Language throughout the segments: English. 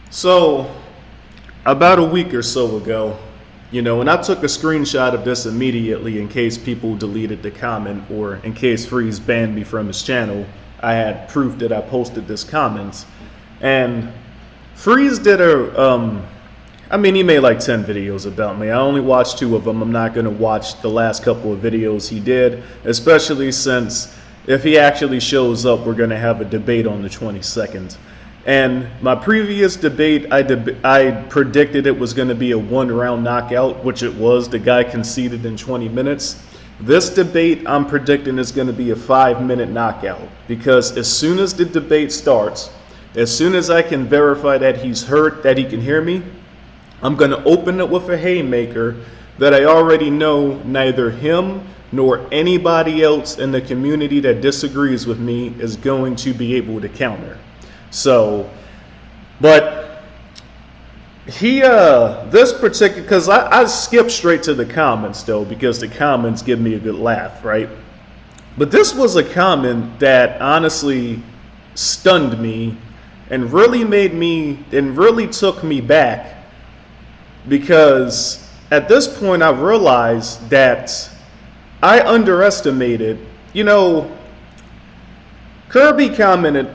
So, about a week or so ago, and I took a screenshot of this immediately in case people deleted the comment or in case Freeze banned me from his channel. I had proof that I posted this comment. And Freeze did he made like 10 videos about me. I only watched 2 of them. I'm not going to watch the last couple of videos he did, especially since if he actually shows up, we're going to have a debate on the 22nd. And my previous debate, I predicted it was going to be a 1-round knockout, which it was. The guy conceded in 20 minutes. This debate, I'm predicting is going to be a 5-minute knockout, because as soon as the debate starts, as soon as I can verify that he's hurt, that he can hear me, I'm going to open it with a haymaker that I already know neither him nor anybody else in the community that disagrees with me is going to be able to counter. So, but this particular, because I skipped straight to the comments though, because the comments give me a good laugh, right? But this was a comment that honestly stunned me and really took me back, because at this point I realized that I underestimated, Kirby commented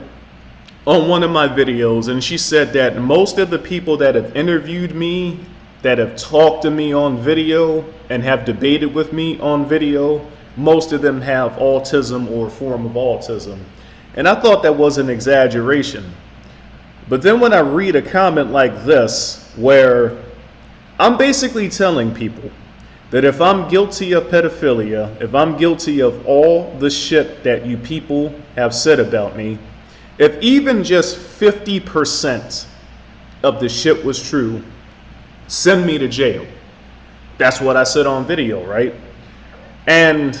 on one of my videos, and she said that most of the people that have interviewed me, that have talked to me on video and have debated with me on video, most of them have autism or a form of autism. And I thought that was an exaggeration. But then when I read a comment like this, where I'm basically telling people that if I'm guilty of pedophilia, if I'm guilty of all the shit that you people have said about me, if even just 50% of the shit was true, send me to jail. That's what I said on video, right? And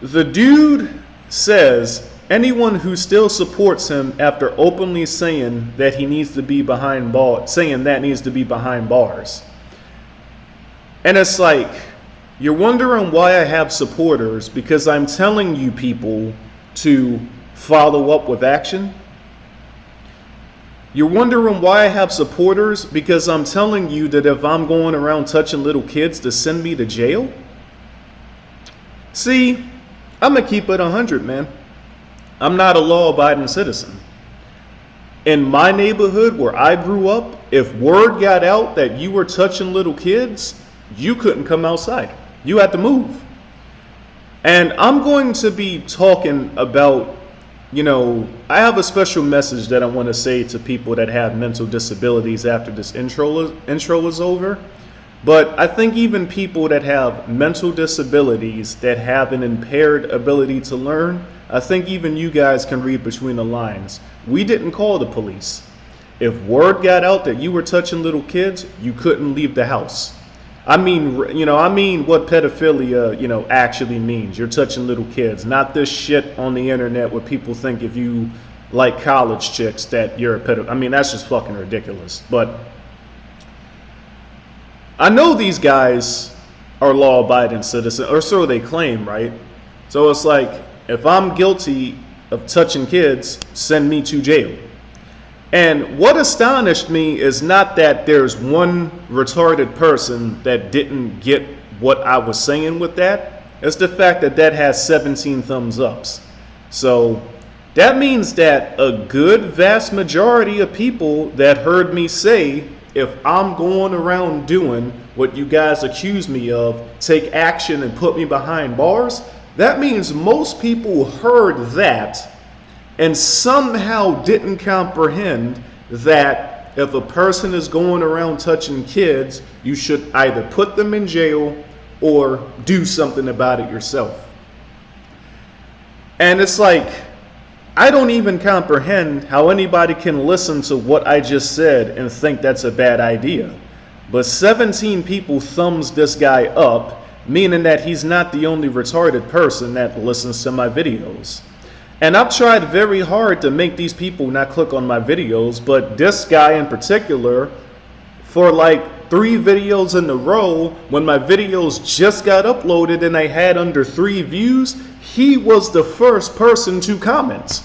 the dude says anyone who still supports him after openly saying that he needs to be behind bars, And it's like, you're wondering why I have supporters, because I'm telling you people to follow up with action. You're wondering why I have supporters, because I'm telling you that if I'm going around touching little kids to send me to jail. See, I'm gonna keep it 100, man. I'm not a law-abiding citizen. In my neighborhood where I grew up, if word got out that you were touching little kids, you couldn't come outside. You had to move. And I'm going to be talking about, I have a special message that I want to say to people that have mental disabilities after this intro is over. But I think even people that have mental disabilities, that have an impaired ability to learn, I think even you guys can read between the lines. We didn't call the police. If word got out that you were touching little kids, you couldn't leave the house. I mean what pedophilia, actually means. You're touching little kids, not this shit on the internet where people think if you like college chicks that you're a pedophile. I mean, that's just fucking ridiculous. But I know these guys are law-abiding citizens, or so they claim, right? So it's like, if I'm guilty of touching kids, send me to jail. And what astonished me is not that there's one retarded person that didn't get what I was saying with that. It's the fact that that has 17 thumbs ups. So that means that a good vast majority of people that heard me say, if I'm going around doing what you guys accuse me of, take action and put me behind bars, that means most people heard that and somehow didn't comprehend that if a person is going around touching kids, you should either put them in jail or do something about it yourself. And it's like, I don't even comprehend how anybody can listen to what I just said and think that's a bad idea. But 17 people thumbs this guy up, meaning that he's not the only retarded person that listens to my videos. And I've tried very hard to make these people not click on my videos, but this guy in particular, for like 3 videos in a row, when my videos just got uploaded and I had under 3 views, he was the first person to comment.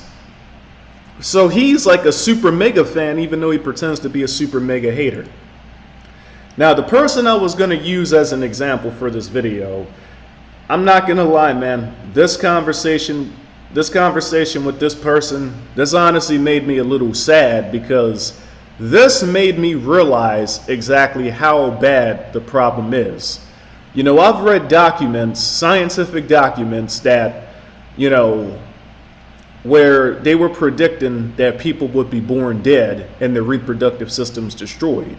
So he's like a super mega fan, even though he pretends to be a super mega hater. Now, the person I was going to use as an example for this video, I'm not going to lie, man. This conversation with this person, this honestly made me a little sad, because this made me realize exactly how bad the problem is. You know, I've read documents, scientific documents that, you know, where they were predicting that people would be born dead and their reproductive systems destroyed.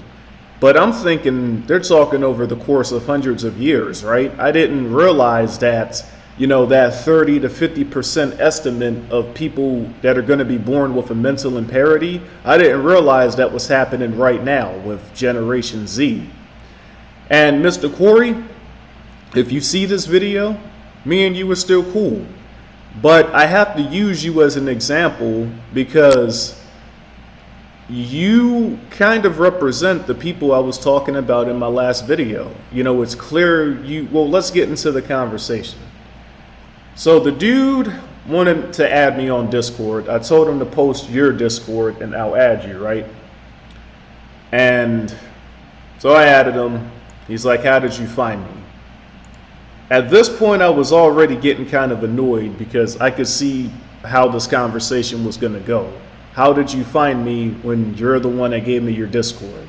But I'm thinking they're talking over the course of hundreds of years, right? I didn't realize that, you know, that 30 to 50% estimate of people that are going to be born with a mental impairment, I didn't realize that was happening right now with Generation Z. And Mr. Corey, if you see this video, me and you are still cool. But I have to use you as an example because you kind of represent the people I was talking about in my last video. You know, it's clear well, let's get into the conversation. So the dude wanted to add me on Discord. I told him to post your Discord and I'll add you, right? And so I added him. He's like, how did you find me? At this point, I was already getting kind of annoyed because I could see how this conversation was going to go. How did you find me when you're the one that gave me your Discord?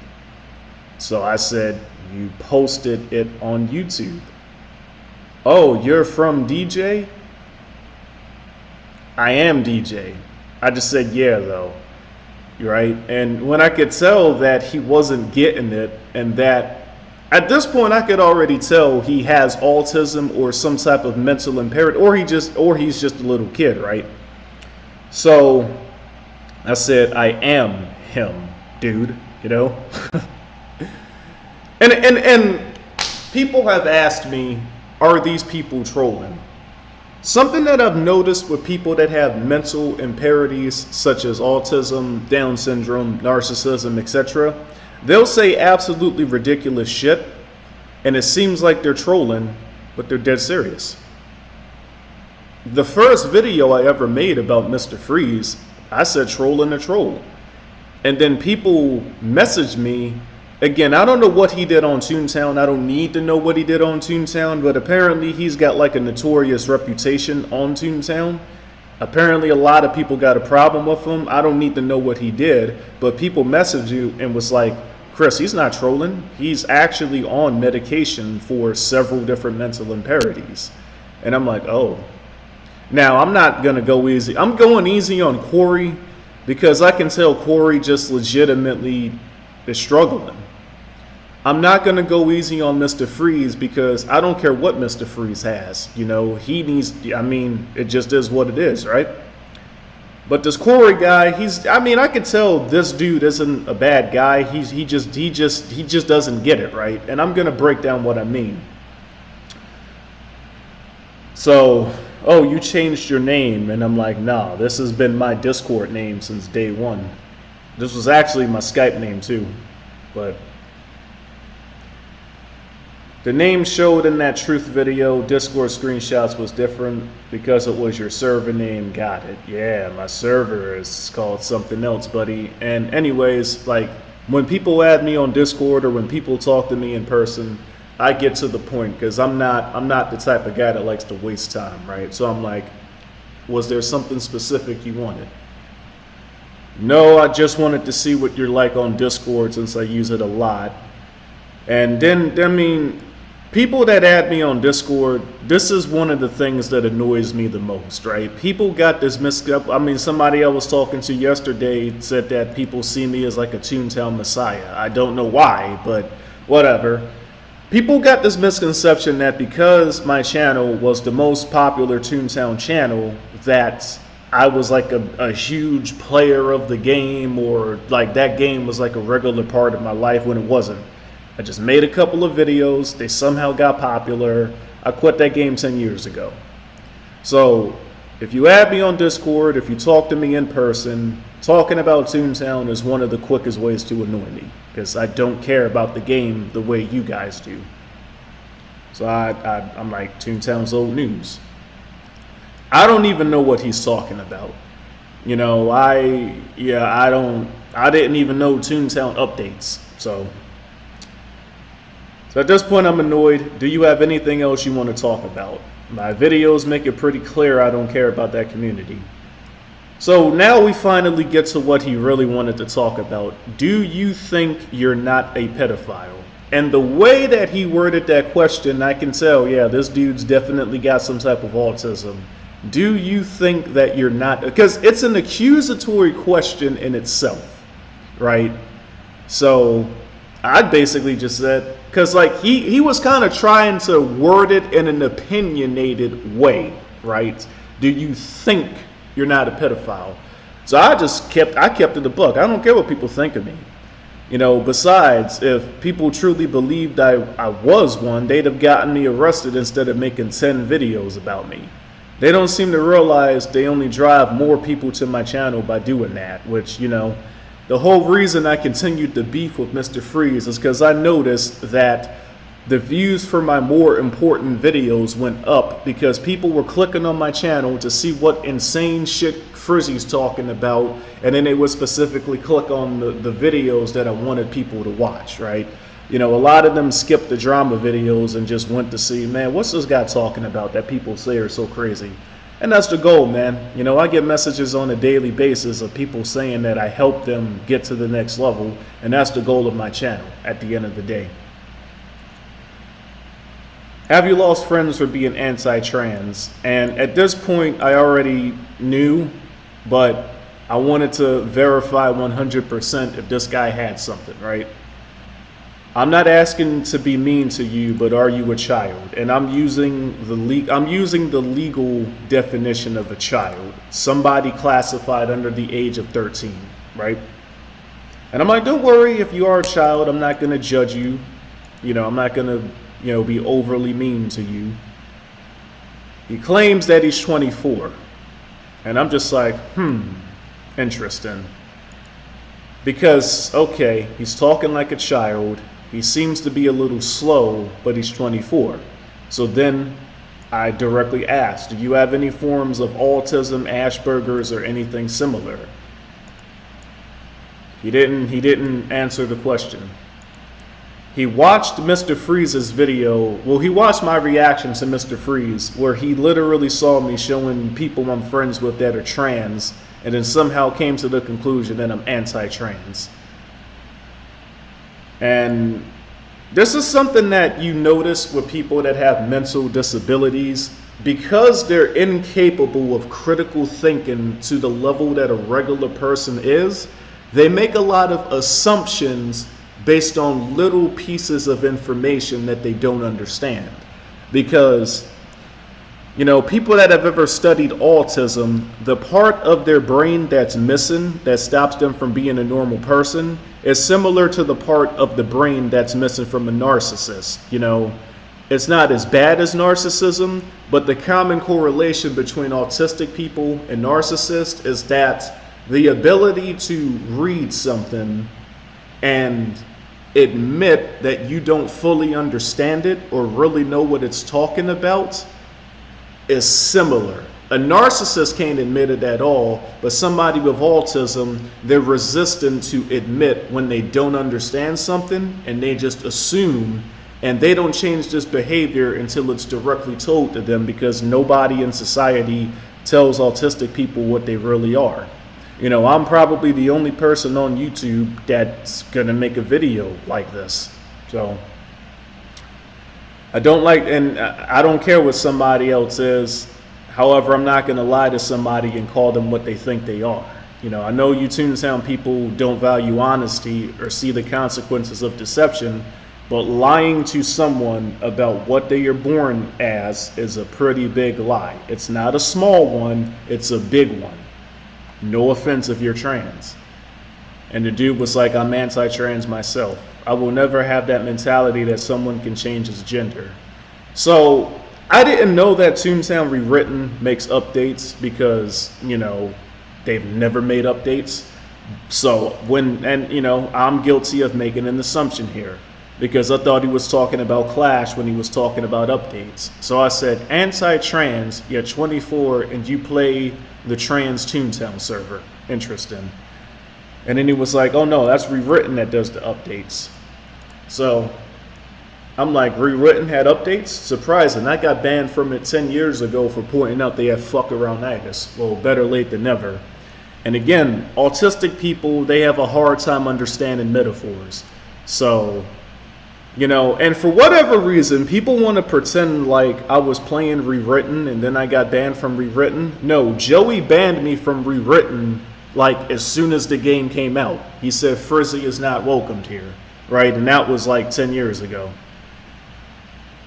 So I said, you posted it on YouTube. Oh, you're from DJ? I am DJ. I just said, yeah, though. Right? And when I could tell that he wasn't getting it, and that at this point, I could already tell he has autism or some type of mental impairment, or he's just a little kid, right? So I said, I am him, dude, you know? and people have asked me, are these people trolling? Something that I've noticed with people that have mental impairments such as autism, Down syndrome, narcissism, etc., they'll say absolutely ridiculous shit, and it seems like they're trolling, but they're dead serious. The first video I ever made about Mr. Freeze, I said trolling a troll. And then people messaged me. Again, I don't know what he did on Toontown. I don't need to know what he did on Toontown, but apparently he's got like a notorious reputation on Toontown. Apparently a lot of people got a problem with him. I don't need to know what he did, but people messaged you and was like, Chris, he's not trolling. He's actually on medication for several different mental impairments. And I'm like, oh. Now, I'm not going to go easy. I'm going easy on Corey because I can tell Corey just legitimately is struggling. I'm not going to go easy on Mr. Freeze because I don't care what Mr. Freeze has. You know, he needs, I mean, it just is what it is, right? But this Corey guy, I can tell this dude isn't a bad guy. He just doesn't get it, right? And I'm going to break down what I mean. So, oh, you changed your name. And I'm like, nah, this has been my Discord name since day one. This was actually my Skype name too, but the name showed in that truth video. Discord screenshots was different because it was your server name. Got it. Yeah, my server is called something else, buddy. And anyways, like when people add me on Discord or when people talk to me in person, I get to the point because I'm not the type of guy that likes to waste time, right? So I'm like, was there something specific you wanted? No, I just wanted to see what you're like on Discord since I use it a lot. And then, I mean, people that add me on Discord, this is one of the things that annoys me the most, right? People got this somebody I was talking to yesterday said that people see me as like a Toontown messiah. I don't know why, but whatever. People got this misconception that because my channel was the most popular Toontown channel, that I was like a huge player of the game, or like that game was like a regular part of my life, when it wasn't. I just made a couple of videos, they somehow got popular. I quit that game 10 years ago. So if you add me on Discord, if you talk to me in person, talking about Toontown is one of the quickest ways to annoy me, because I don't care about the game the way you guys do. So I'm like, Toontown's old news. I don't even know what he's talking about. I didn't even know Toontown updates. So at this point, I'm annoyed. Do you have anything else you want to talk about? My videos make it pretty clear I don't care about that community. So now we finally get to what he really wanted to talk about. Do you think you're not a pedophile? And the way that he worded that question, I can tell, yeah, this dude's definitely got some type of autism. Do you think that you're not? Because it's an accusatory question in itself, right? So I basically just said, because like he was kind of trying to word it in an opinionated way, right? Do you think you're not a pedophile? So I kept it a buck. I don't care what people think of me. Besides, if people truly believed I was one, they'd have gotten me arrested instead of making 10 videos about me. They don't seem to realize they only drive more people to my channel by doing that, which, the whole reason I continued the beef with Mr. Freeze is because I noticed that the views for my more important videos went up because people were clicking on my channel to see what insane shit Frizzy's talking about, and then they would specifically click on the videos that I wanted people to watch, right? A lot of them skipped the drama videos and just went to see, man, what's this guy talking about that people say are so crazy? And that's the goal, man. I get messages on a daily basis of people saying that I help them get to the next level, and that's the goal of my channel at the end of the day. Have you lost friends for being anti-trans? And at this point, I already knew, but I wanted to verify 100% if this guy had something, right? I'm not asking to be mean to you, but are you a child? And I'm using the legal definition of a child, somebody classified under the age of 13, right? And I'm like, don't worry if you are a child. I'm not going to judge you. I'm not going to be overly mean to you. He claims that he's 24. And I'm just like, interesting. Because, okay, he's talking like a child. He seems to be a little slow, but he's 24. So then I directly asked, do you have any forms of autism, Asperger's, or anything similar? He didn't answer the question. He watched Mr. Freeze's video. Well, he watched my reaction to Mr. Freeze, where he literally saw me showing people I'm friends with that are trans, and then somehow came to the conclusion that I'm anti-trans. And this is something that you notice with people that have mental disabilities. Because they're incapable of critical thinking to the level that a regular person is, they make a lot of assumptions based on little pieces of information that they don't understand. Because, people that have ever studied autism, the part of their brain that's missing, that stops them from being a normal person, is similar to the part of the brain that's missing from a narcissist. It's not as bad as narcissism, but the common correlation between autistic people and narcissists is that the ability to read something and admit that you don't fully understand it or really know what it's talking about is similar. A narcissist can't admit it at all, but somebody with autism, they're resistant to admit when they don't understand something, and they just assume, and they don't change this behavior until it's directly told to them, because nobody in society tells autistic people what they really are. I'm probably the only person on YouTube that's gonna make a video like this. So I don't care what somebody else is. However, I'm not gonna lie to somebody and call them what they think they are. I know you Toontown people don't value honesty or see the consequences of deception, but lying to someone about what they are born as is a pretty big lie. It's not a small one, it's a big one. No offense if you're trans. And the dude was like, I'm anti-trans myself. I will never have that mentality that someone can change his gender. So I didn't know that Toontown Rewritten makes updates because, they've never made updates. So I'm guilty of making an assumption here because I thought he was talking about Clash when he was talking about updates. So I said, anti-trans, you're 24 and you play the trans Toontown server. Interesting. And then he was like, oh no, that's Rewritten that does the updates. So I'm like, Rewritten had updates? Surprising. I got banned from it 10 years ago for pointing out they have fuck-around-itis. Well, better late than never. And again, autistic people, they have a hard time understanding metaphors. So, you know, and for whatever reason, people want to pretend like I was playing Rewritten and then I got banned from Rewritten. No, Joey banned me from Rewritten like as soon as the game came out. He said Frizzy is not welcomed here, right? And that was like 10 years ago.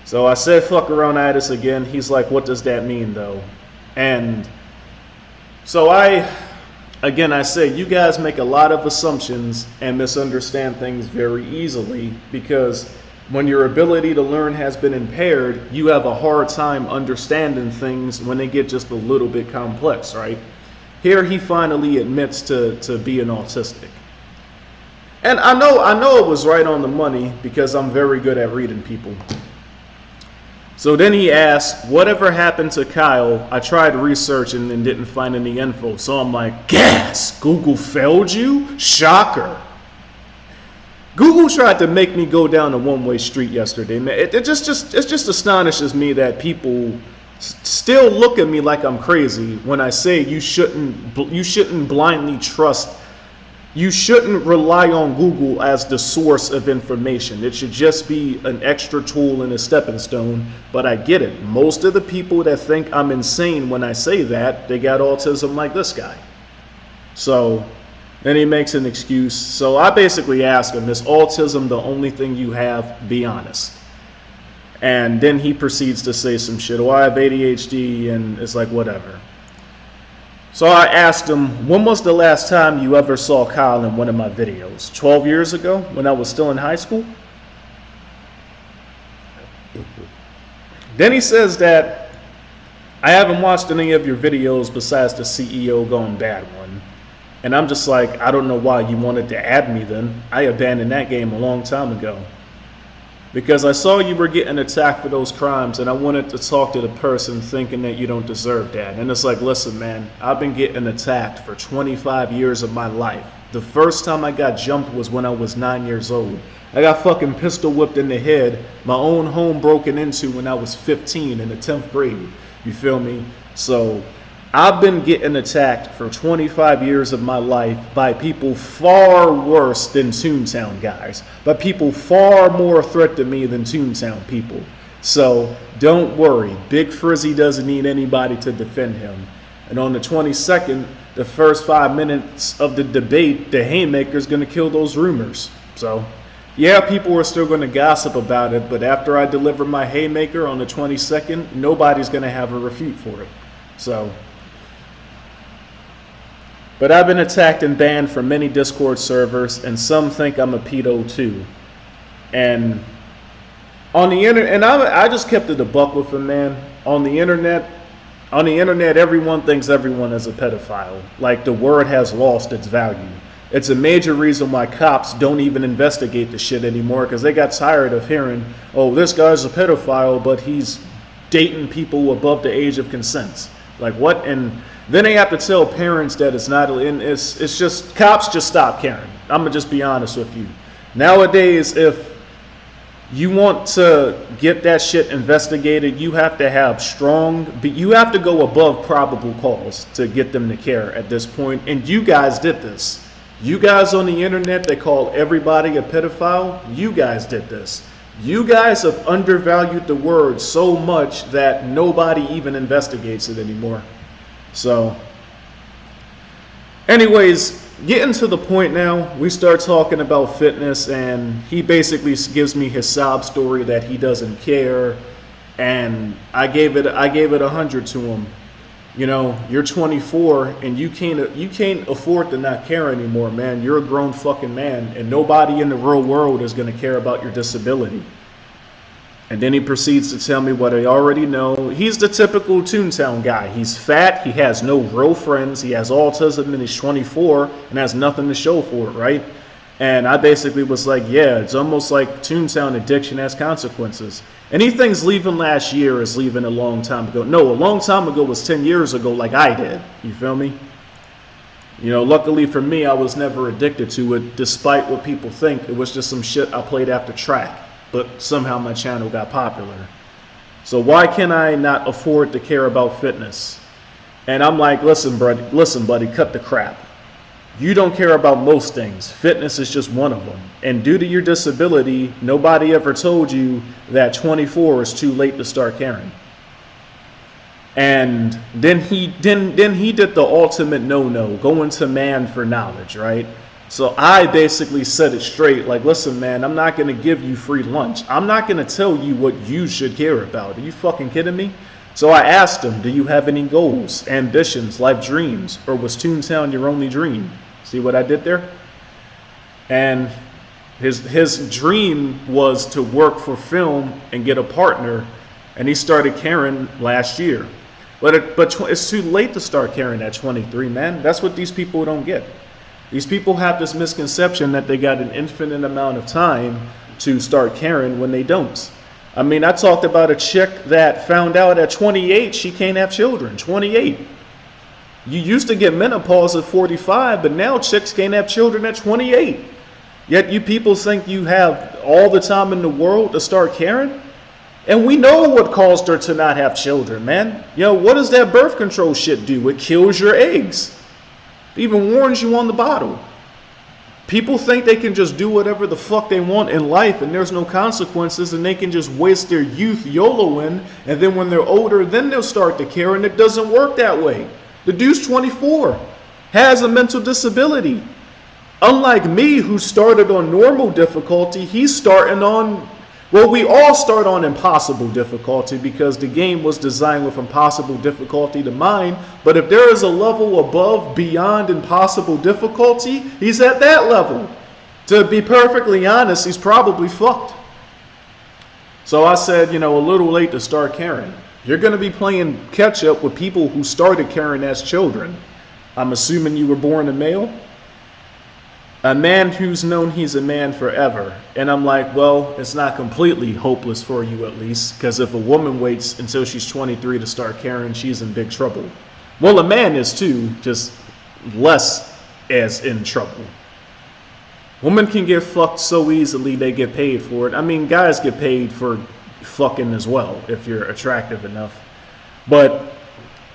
So I said fuck-around-itis again. He's like, what does that mean though? And so I say, you guys make a lot of assumptions and misunderstand things very easily, because when your ability to learn has been impaired, you have a hard time understanding things when they get just a little bit complex, right? Here he finally admits to being autistic. And I know it was right on the money because I'm very good at reading people. So then he asked, whatever happened to Kyle? I tried researching and didn't find any info. So I'm like, gas! Google failed you? Shocker. Google tried to make me go down a one-way street yesterday, man. It just astonishes me that people still look at me like I'm crazy when I say you shouldn't blindly trust. You shouldn't rely on Google as the source of information. It should just be an extra tool and a stepping stone. But I get it. Most of the people that think I'm insane when I say that, they got autism like this guy. So then he makes an excuse. So I basically ask him, is autism the only thing you have? Be honest. And then he proceeds to say some shit. Oh, I have ADHD, and it's like, whatever. So I asked him, when was the last time you ever saw Kyle in one of my videos? 12 years ago, when I was still in high school? Then he says that I haven't watched any of your videos besides the CEO Gone Bad one. And I'm just like, I don't know why you wanted to add me then. I abandoned that game a long time ago. Because I saw you were getting attacked for those crimes, and I wanted to talk to the person thinking that you don't deserve that. And it's like, listen, man, I've been getting attacked for 25 years of my life. The first time I got jumped was when I was 9 years old. I got fucking pistol whipped in the head, my own home broken into when I was 15 in the 10th grade. You feel me? So I've been getting attacked for 25 years of my life by people far worse than Toontown guys, by people far more a threat to me than Toontown people. So don't worry, Big Frizzy doesn't need anybody to defend him. And on the 22nd, the first 5 minutes of the debate, the Haymaker's gonna kill those rumors. So yeah, people are still gonna gossip about it, but after I deliver my Haymaker on the 22nd, nobody's gonna have a refute for it. So, but I've been attacked and banned from many Discord servers, and some think I'm a pedo too. And on the internet, and I just kept it a buck with him, man. On the internet, everyone thinks everyone is a pedophile. Like, the word has lost its value. It's a major reason why cops don't even investigate the shit anymore, because they got tired of hearing, oh, this guy's a pedophile, but he's dating people above the age of consent. Like, what? And then they have to tell parents that it's not, and it's just, cops just stop caring. I'm gonna just be honest with you. Nowadays, if you want to get that shit investigated, you have to have you have to go above probable cause to get them to care at this point. And you guys did this. You guys on the internet, they call everybody a pedophile. You guys did this. You guys have undervalued the word so much that nobody even investigates it anymore. So, anyways, getting to the point now, we start talking about fitness, and he basically gives me his sob story that he doesn't care, and I gave it 100 to him. You know, you're 24 and you can't afford to not care anymore, man. You're a grown fucking man, and nobody in the real world is going to care about your disability. And then he proceeds to tell me what I already know. He's the typical Toontown guy. He's fat, he has no real friends, he has autism, and he's 24 and has nothing to show for it, right? And I basically was like, yeah, it's almost like Toontown addiction has consequences. Anything's leaving last year is leaving a long time ago. No, a long time ago was 10 years ago, like I did. You feel me? You know, luckily for me, I was never addicted to it, despite what people think. It was just some shit I played after track, but somehow my channel got popular. So why can I not afford to care about fitness? And I'm like, listen, buddy, cut the crap. You don't care about most things. Fitness is just one of them. And due to your disability, nobody ever told you that 24 is too late to start caring. And then he did the ultimate no-no, going to man for knowledge, right? So I basically said it straight, like, listen, man, I'm not going to give you free lunch. I'm not going to tell you what you should care about. Are you fucking kidding me? So I asked him, do you have any goals, ambitions, life dreams, or was Toontown your only dream? See what I did there? And his dream was to work for film and get a partner, and he started caring last year. But it's too late to start caring at 23, man. That's what these people don't get. These people have this misconception that they got an infinite amount of time to start caring when they don't. I mean, I talked about a chick that found out at 28 she can't have children. 28. You used to get menopause at 45, but now chicks can't have children at 28. Yet you people think you have all the time in the world to start caring? And we know what caused her to not have children, man. You know, what does that birth control shit do? It kills your eggs. It even warns you on the bottle. People think they can just do whatever the fuck they want in life and there's no consequences and they can just waste their youth YOLOing, and then when they're older, then they'll start to care, and it doesn't work that way. The dude's 24, has a mental disability. Unlike me, who started on normal difficulty, he's starting on, well, we all start on impossible difficulty because the game was designed with impossible difficulty to mind. But if there is a level above, beyond impossible difficulty, he's at that level. To be perfectly honest, he's probably fucked. So I said, you know, a little late to start caring. You're going to be playing catch up with people who started caring as children. I'm assuming you were born a male. A man who's known he's a man forever. And I'm like, well, it's not completely hopeless for you at least, because if a woman waits until she's 23 to start caring, she's in big trouble. Well, a man is too, just less as in trouble. Women can get fucked so easily they get paid for it. I mean, guys get paid for fucking as well if you're attractive enough. But,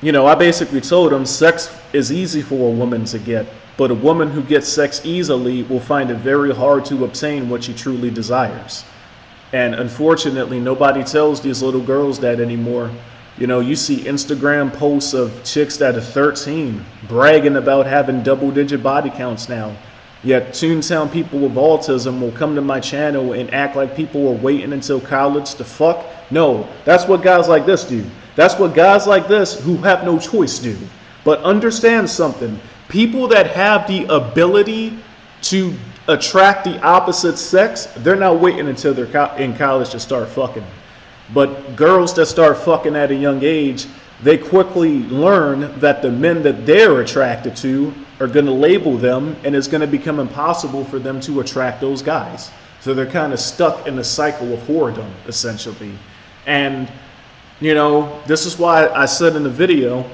you know, I basically told him sex is easy for a woman to get. But a woman who gets sex easily will find it very hard to obtain what she truly desires. And unfortunately, nobody tells these little girls that anymore. You know, you see Instagram posts of chicks that are 13 bragging about having double-digit body counts now. Yet Toontown people with autism will come to my channel and act like people are waiting until college to fuck. No, that's what guys like this do. That's what guys like this who have no choice do. But understand something. People that have the ability to attract the opposite sex, they're not waiting until they're in college to start fucking. But girls that start fucking at a young age, they quickly learn that the men that they're attracted to are going to label them, and it's going to become impossible for them to attract those guys. So they're kind of stuck in the cycle of whoredom, essentially. And, you know, this is why I said in the video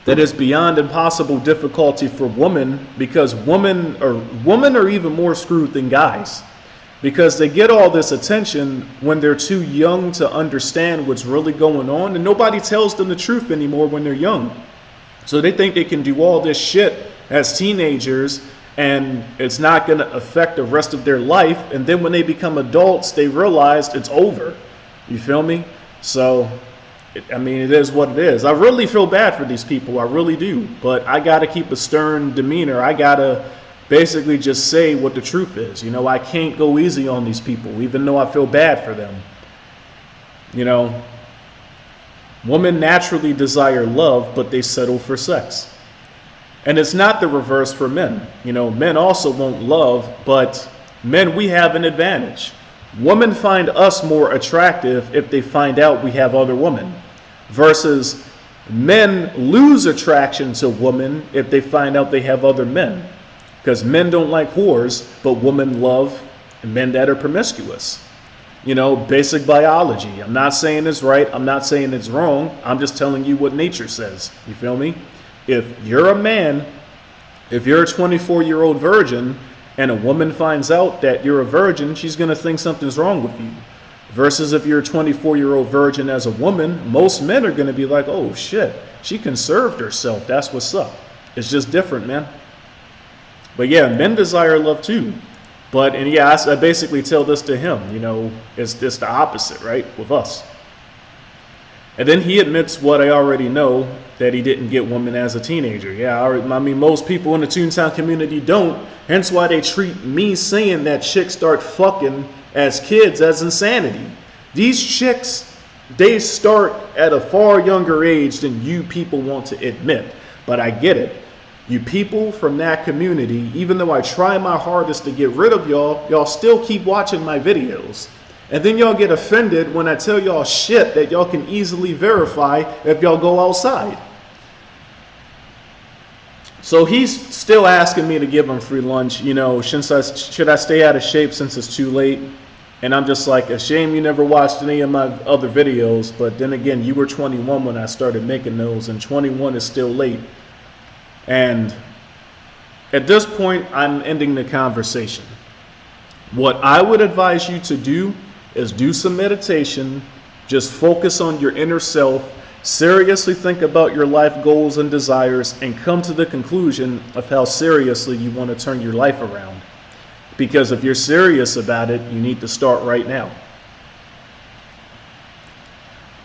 that is beyond impossible difficulty for women, because women are even more screwed than guys, because they get all this attention when they're too young to understand what's really going on, and nobody tells them the truth anymore when they're young. So they think they can do all this shit as teenagers and it's not going to affect the rest of their life, and then when they become adults they realize it's over. You feel me? So I mean, it is what it is. I really feel bad for these people. I really do. But I got to keep a stern demeanor. I got to basically just say what the truth is. You know, I can't go easy on these people, even though I feel bad for them. You know, women naturally desire love, but they settle for sex. And it's not the reverse for men. You know, men also want love, but men, we have an advantage. Women find us more attractive if they find out we have other women, versus men lose attraction to women if they find out they have other men. Because men don't like whores, but women love men that are promiscuous. You know, basic biology. I'm not saying it's right. I'm not saying it's wrong. I'm just telling you what nature says. You feel me? If you're a man, if you're a 24-year-old virgin and a woman finds out that you're a virgin, she's going to think something's wrong with you. Versus if you're a 24-year-old virgin as a woman, most men are going to be like, oh shit, she conserved herself. That's what's up. It's just different, man. But yeah, men desire love too. But, and yeah, I basically tell this to him, you know, it's the opposite, right, with us. And then he admits what I already know, that he didn't get women as a teenager. Yeah, I mean, most people in the Toontown community don't, hence why they treat me saying that chicks start fucking as kids as insanity. These chicks, they start at a far younger age than you people want to admit. But I get it. You people from that community, even though I try my hardest to get rid of y'all, y'all still keep watching my videos. And then y'all get offended when I tell y'all shit that y'all can easily verify if y'all go outside. So he's still asking me to give him free lunch, you know, should I stay out of shape since it's too late? And I'm just like, a shame you never watched any of my other videos, but then again, you were 21 when I started making those, and 21 is still late. And at this point, I'm ending the conversation. What I would advise you to do is do some meditation, just focus on your inner self, seriously think about your life goals and desires, and come to the conclusion of how seriously you want to turn your life around. Because if you're serious about it, you need to start right now.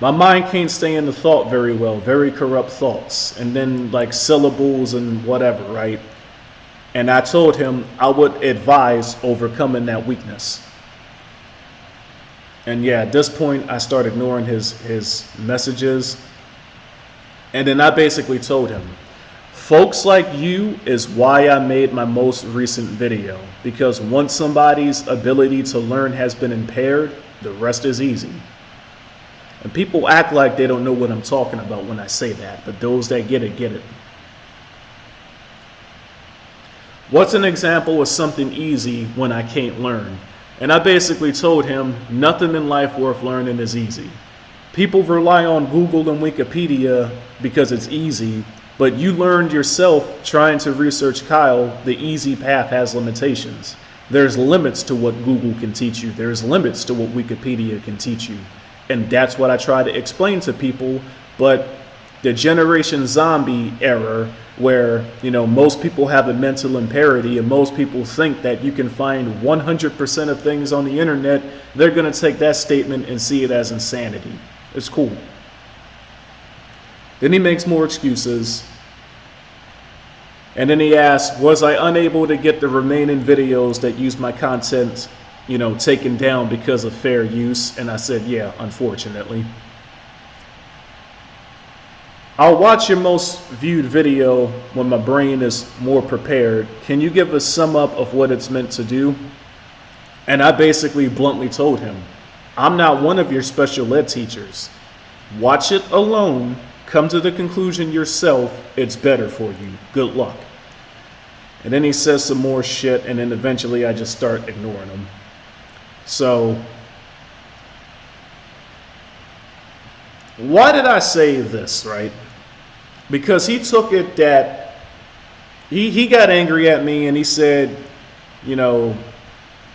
My mind can't stay in the thought very well, very corrupt thoughts, and then like syllables and whatever, right? And I told him I would advise overcoming that weakness. And yeah, at this point, I started ignoring his messages. And then I basically told him, folks like you is why I made my most recent video. Because once somebody's ability to learn has been impaired, the rest is easy. And people act like they don't know what I'm talking about when I say that, but those that get it, get it. What's an example of something easy when I can't learn? And I basically told him nothing in life worth learning is easy. People rely on Google and Wikipedia because it's easy, but you learned yourself trying to research Kyle, the easy path has limitations. There's limits to what Google can teach you. There's limits to what Wikipedia can teach you. And that's what I try to explain to people. But the Generation Zombie era, where, you know, most people have a mental impairity and most people think that you can find 100% of things on the internet, they're going to take that statement and see it as insanity. It's cool. Then he makes more excuses. And then he asks, was I unable to get the remaining videos that use my content, you know, taken down because of fair use? And I said, yeah, unfortunately. I'll watch your most viewed video when my brain is more prepared. Can you give a sum up of what it's meant to do? And I basically bluntly told him, I'm not one of your special ed teachers. Watch it alone, come to the conclusion yourself, it's better for you. Good luck. And then he says some more shit, and then eventually I just start ignoring him. So, why did I say this, right? Because he took it that he got angry at me and he said, you know,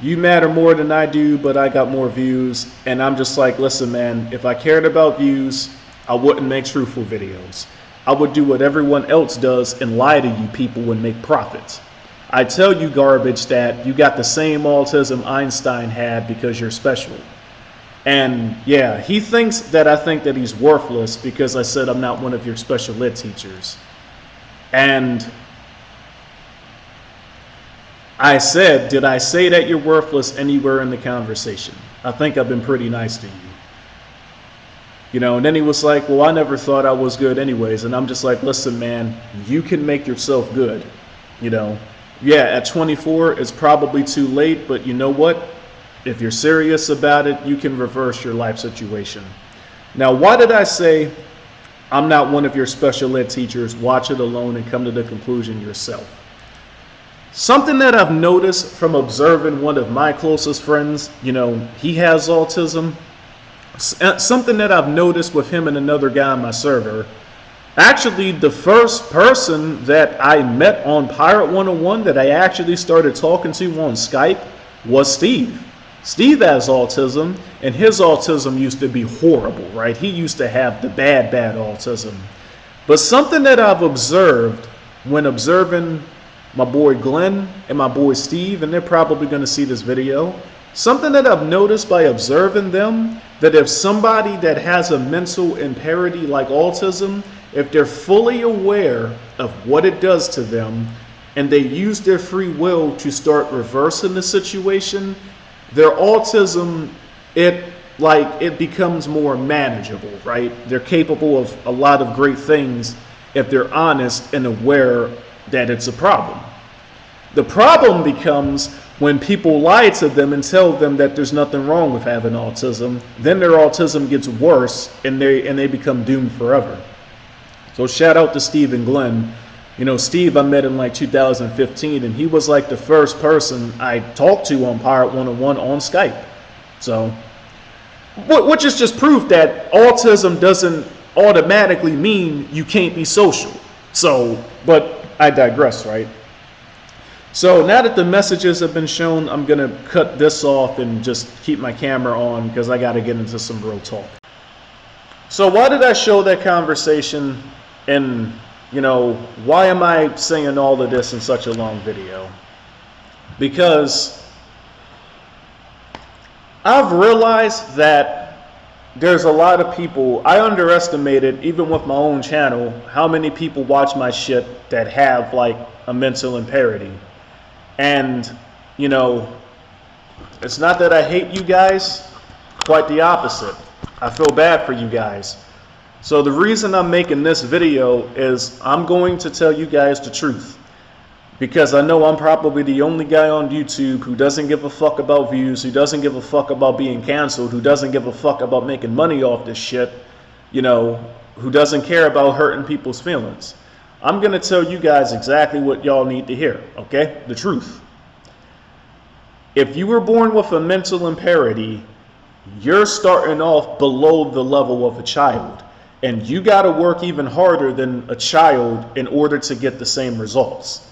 you matter more than I do, but I got more views. And I'm just like, listen, man, if I cared about views, I wouldn't make truthful videos. I would do what everyone else does and lie to you people and make profits. I tell you garbage that you got the same autism Einstein had because you're special. And yeah, he thinks that I think that he's worthless because I said I'm not one of your special ed teachers. And I said, did I say that you're worthless anywhere in the conversation? I think I've been pretty nice to you. You know, and then he was like, well, I never thought I was good anyways. And I'm just like, listen, man, you can make yourself good. You know, yeah, at 24, it's probably too late, but you know what? If you're serious about it, you can reverse your life situation. Now, why did I say I'm not one of your special ed teachers? Watch it alone and come to the conclusion yourself. Something that I've noticed from observing one of my closest friends, he has autism. Something that I've noticed with him and another guy on my server. Actually, the first person that I met on Pirate 101 that I actually started talking to on Skype was Steve. Steve has autism, and his autism used to be horrible, right? He used to have the bad autism. But something that I've observed when observing my boy Glenn and my boy Steve, and they're probably going to see this video, something that I've noticed by observing them, that if somebody that has a mental impairment like autism, if they're fully aware of what it does to them and they use their free will to start reversing the situation, their autism, it becomes more manageable, right? They're capable of a lot of great things if they're honest and aware that it's a problem. The problem becomes when people lie to them and tell them that there's nothing wrong with having autism. Then their autism gets worse and they become doomed forever. So shout out to Steve and Glenn. Steve, I met in like 2015, and he was like the first person I talked to on Pirate 101 on Skype. So, which is just proof that autism doesn't automatically mean you can't be social. So, but I digress, right? So now that the messages have been shown, I'm going to cut this off and just keep my camera on because I got to get into some real talk. So why did I show that conversation, and why am I saying all of this in such a long video? Because I've realized that there's a lot of people, I underestimated, even with my own channel, how many people watch my shit that have like a mental impairment. And, it's not that I hate you guys, quite the opposite. I feel bad for you guys. So the reason I'm making this video is I'm going to tell you guys the truth. Because I know I'm probably the only guy on YouTube who doesn't give a fuck about views, who doesn't give a fuck about being canceled, who doesn't give a fuck about making money off this shit, who doesn't care about hurting people's feelings. I'm going to tell you guys exactly what y'all need to hear, okay? The truth. If you were born with a mental impairment, you're starting off below the level of a child. And you got to work even harder than a child in order to get the same results.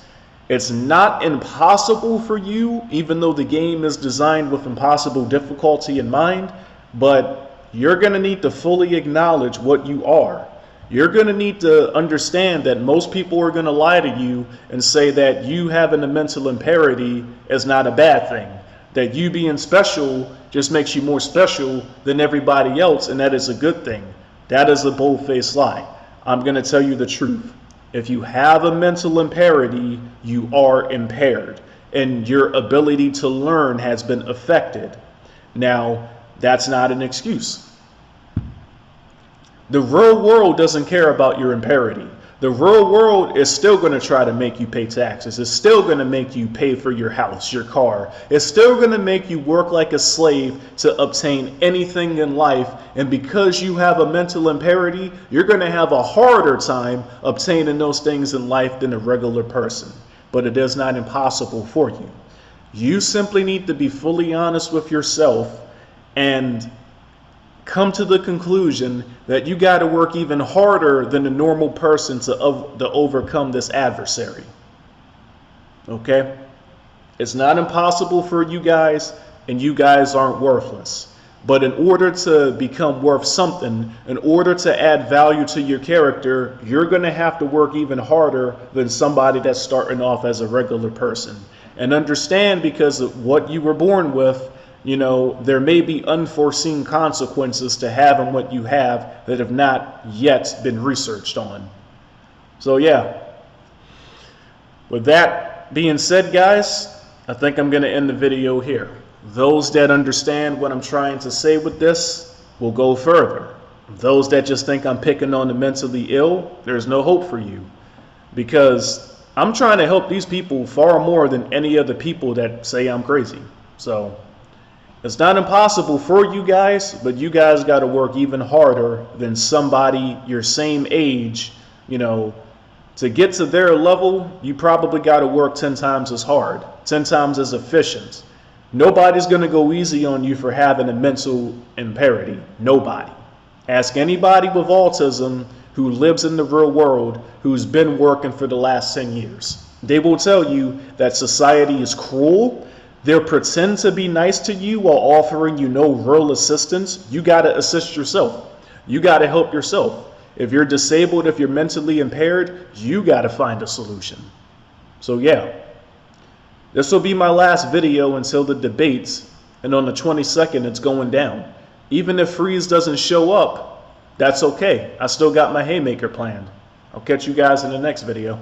It's not impossible for you, even though the game is designed with impossible difficulty in mind, but you're going to need to fully acknowledge what you are. You're going to need to understand that most people are going to lie to you and say that you having a mental impairment is not a bad thing. That you being special just makes you more special than everybody else, and that is a good thing. That is a bold-faced lie. I'm going to tell you the truth. If you have a mental impairment, you are impaired, and your ability to learn has been affected. Now, that's not an excuse. The real world doesn't care about your impairment. The real world is still going to try to make you pay taxes. It's still going to make you pay for your house, your car. It's still going to make you work like a slave to obtain anything in life. And because you have a mental impairment, you're going to have a harder time obtaining those things in life than a regular person. But it is not impossible for you. You simply need to be fully honest with yourself and come to the conclusion that you got to work even harder than a normal person to overcome this adversary. Okay? It's not impossible for you guys, and you guys aren't worthless. But in order to become worth something, in order to add value to your character, you're going to have to work even harder than somebody that's starting off as a regular person. And understand, because of what you were born with, there may be unforeseen consequences to having what you have that have not yet been researched on. So yeah, with that being said, guys, I think I'm going to end the video here. Those that understand what I'm trying to say with this will go further. Those that just think I'm picking on the mentally ill, there's no hope for you. Because I'm trying to help these people far more than any other people that say I'm crazy. So it's not impossible for you guys, but you guys got to work even harder than somebody your same age, To get to their level, you probably got to work 10 times as hard, 10 times as efficient. Nobody's going to go easy on you for having a mental impairment. Nobody. Ask anybody with autism who lives in the real world who's been working for the last 10 years. They will tell you that society is cruel. They'll pretend to be nice to you while offering you no real assistance. You got to assist yourself. You got to help yourself. If you're disabled, if you're mentally impaired, you got to find a solution. So yeah, this will be my last video until the debates, and on the 22nd it's going down. Even if Freeze doesn't show up, that's okay. I still got my haymaker planned. I'll catch you guys in the next video.